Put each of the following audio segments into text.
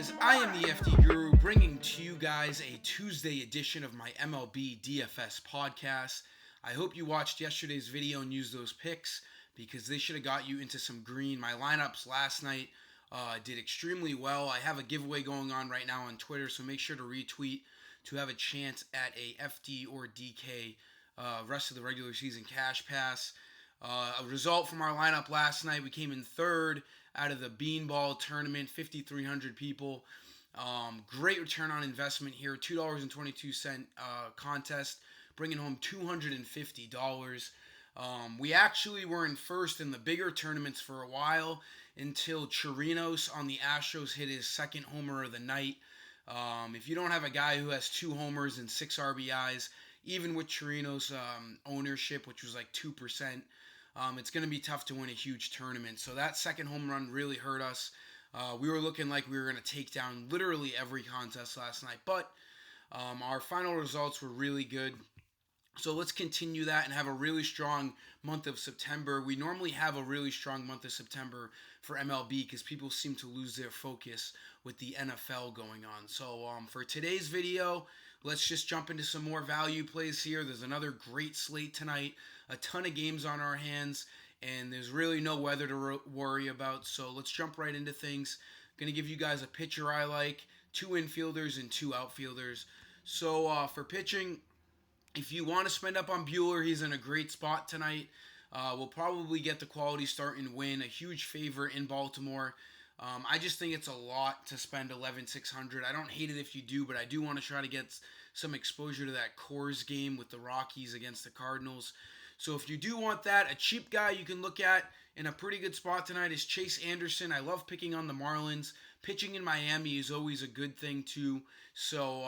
guys, I am the FD Guru bringing to you guys a Tuesday edition of my MLB DFS podcast. I hope you watched yesterday's video and used those picks because they should have got you into some green. My lineups last night did extremely well. I have a giveaway going on right now on Twitter, so make sure to retweet to have a chance at a FD or DK rest of the regular season cash pass. A result from our lineup last night, we came in third out of the Beanball tournament, 5,300 people. Great return on investment here, $2.22 contest, bringing home $250. We actually were in first in the bigger tournaments for a while until Chirinos on the Astros hit his second homer of the night. If you don't have a guy who has 2 homers and 6 RBIs, even with Chirinos' ownership, which was like 2%, it's going to be tough to win a huge tournament. So that second home run really hurt us. We were looking like we were going to take down literally every contest last night. But our final results were really good. So let's continue that and have a really strong month of September. We normally have a really strong month of September for MLB because people seem to lose their focus with the NFL going on. So for today's video, let's just jump into some more value plays here. There's another great slate tonight, a ton of games on our hands, and there's really no weather to worry about. So let's jump right into things. Going to give you guys a pitcher I like, 2 infielders and 2 outfielders. So for pitching, if you want to spend up on Buehler, he's in a great spot tonight. We'll probably get the quality start and win. A huge favorite in Baltimore. I just think it's a lot to spend $11,600. I don't hate it if you do, but I do want to try to get some exposure to that Coors game with the Rockies against the Cardinals. So if you do want that, a cheap guy you can look at in a pretty good spot tonight is Chase Anderson. I love picking on the Marlins. Pitching in Miami is always a good thing too. So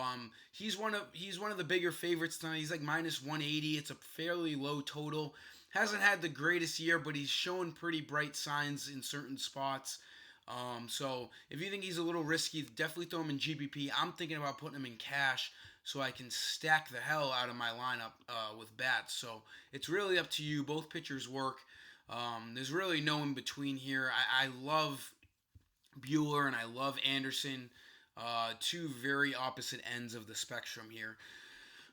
he's one of the bigger favorites tonight. He's like minus 180. It's a fairly low total. Hasn't had the greatest year, but he's shown pretty bright signs in certain spots. So if you think he's a little risky, definitely throw him in GPP. I'm thinking about putting him in cash so I can stack the hell out of my lineup with bats. So it's really up to you. Both pitchers work. There's really no in between here. I love Buehler and I love Anderson. 2 very opposite ends of the spectrum here.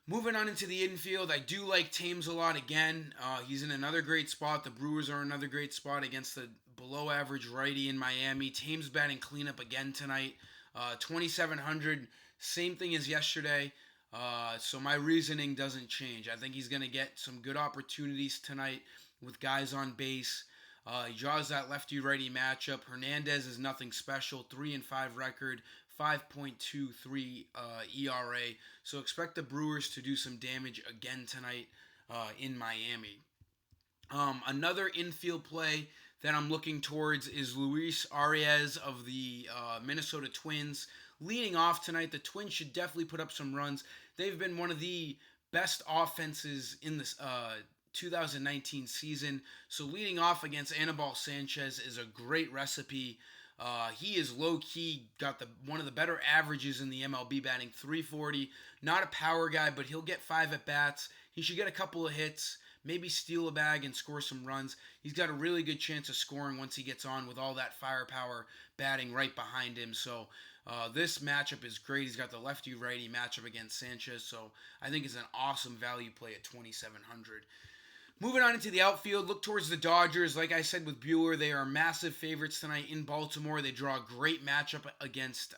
Moving on into the infield, I do like Thames a lot again. He's in another great spot. The Brewers are another great spot against the below-average righty in Miami. Thames batting cleanup again tonight. 2,700, same thing as yesterday. So my reasoning doesn't change. I think he's going to get some good opportunities tonight with guys on base. He draws that lefty-righty matchup. Hernandez is nothing special. 3-5 record. 5.23 ERA. So expect the Brewers to do some damage again tonight in Miami. Another infield play that I'm looking towards is Luis Arias of the Minnesota Twins. Leading off tonight, the Twins should definitely put up some runs. They've been one of the best offenses in this 2019 season. So leading off against Anibal Sanchez is a great recipe. He is low-key, got one of the better averages in the MLB, batting .340. Not a power guy, but he'll get 5 at-bats. He should get a couple of hits, maybe steal a bag and score some runs. He's got a really good chance of scoring once he gets on with all that firepower batting right behind him. So this matchup is great. He's got the lefty-righty matchup against Sanchez, so I think it's an awesome value play at 2,700. Moving on into the outfield, look towards the Dodgers. Like I said with Buehler, they are massive favorites tonight in Baltimore. They draw a great matchup against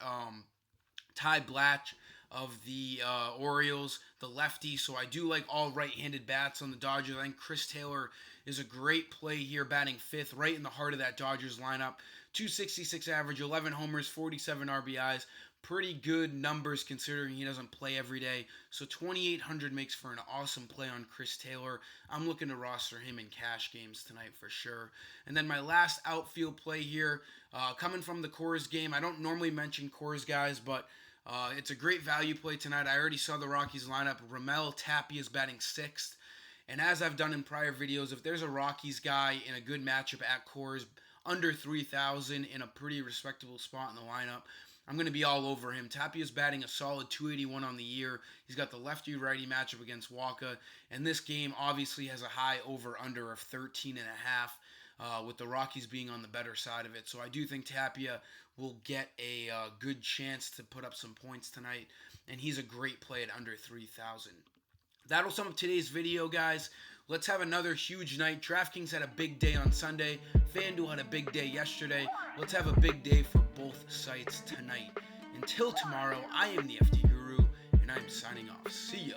Ty Blatch of the Orioles, the lefty. So I do like all right-handed bats on the Dodgers. I think Chris Taylor is a great play here, batting 5th, right in the heart of that Dodgers lineup. 266 average, 11 homers, 47 RBIs. Pretty good numbers considering he doesn't play every day. So 2,800 makes for an awesome play on Chris Taylor. I'm looking to roster him in cash games tonight for sure. And then my last outfield play here, coming from the Coors game. I don't normally mention Coors guys, but it's a great value play tonight. I already saw the Rockies lineup. Ramel Tapia is batting 6th. And as I've done in prior videos, if there's a Rockies guy in a good matchup at Coors, under 3,000 in a pretty respectable spot in the lineup, I'm going to be all over him. Tapia's batting a solid 281 on the year. He's got the lefty-righty matchup against Walker. And this game obviously has a high over-under of 13.5. with the Rockies being on the better side of it. So I do think Tapia will get a good chance to put up some points tonight, and he's a great play at under 3,000. That'll sum up today's video, guys. Let's have another huge night. DraftKings had a big day on Sunday. FanDuel had a big day yesterday. Let's have a big day for both sites tonight. Until tomorrow, I am the FD Guru, and I'm signing off. See ya.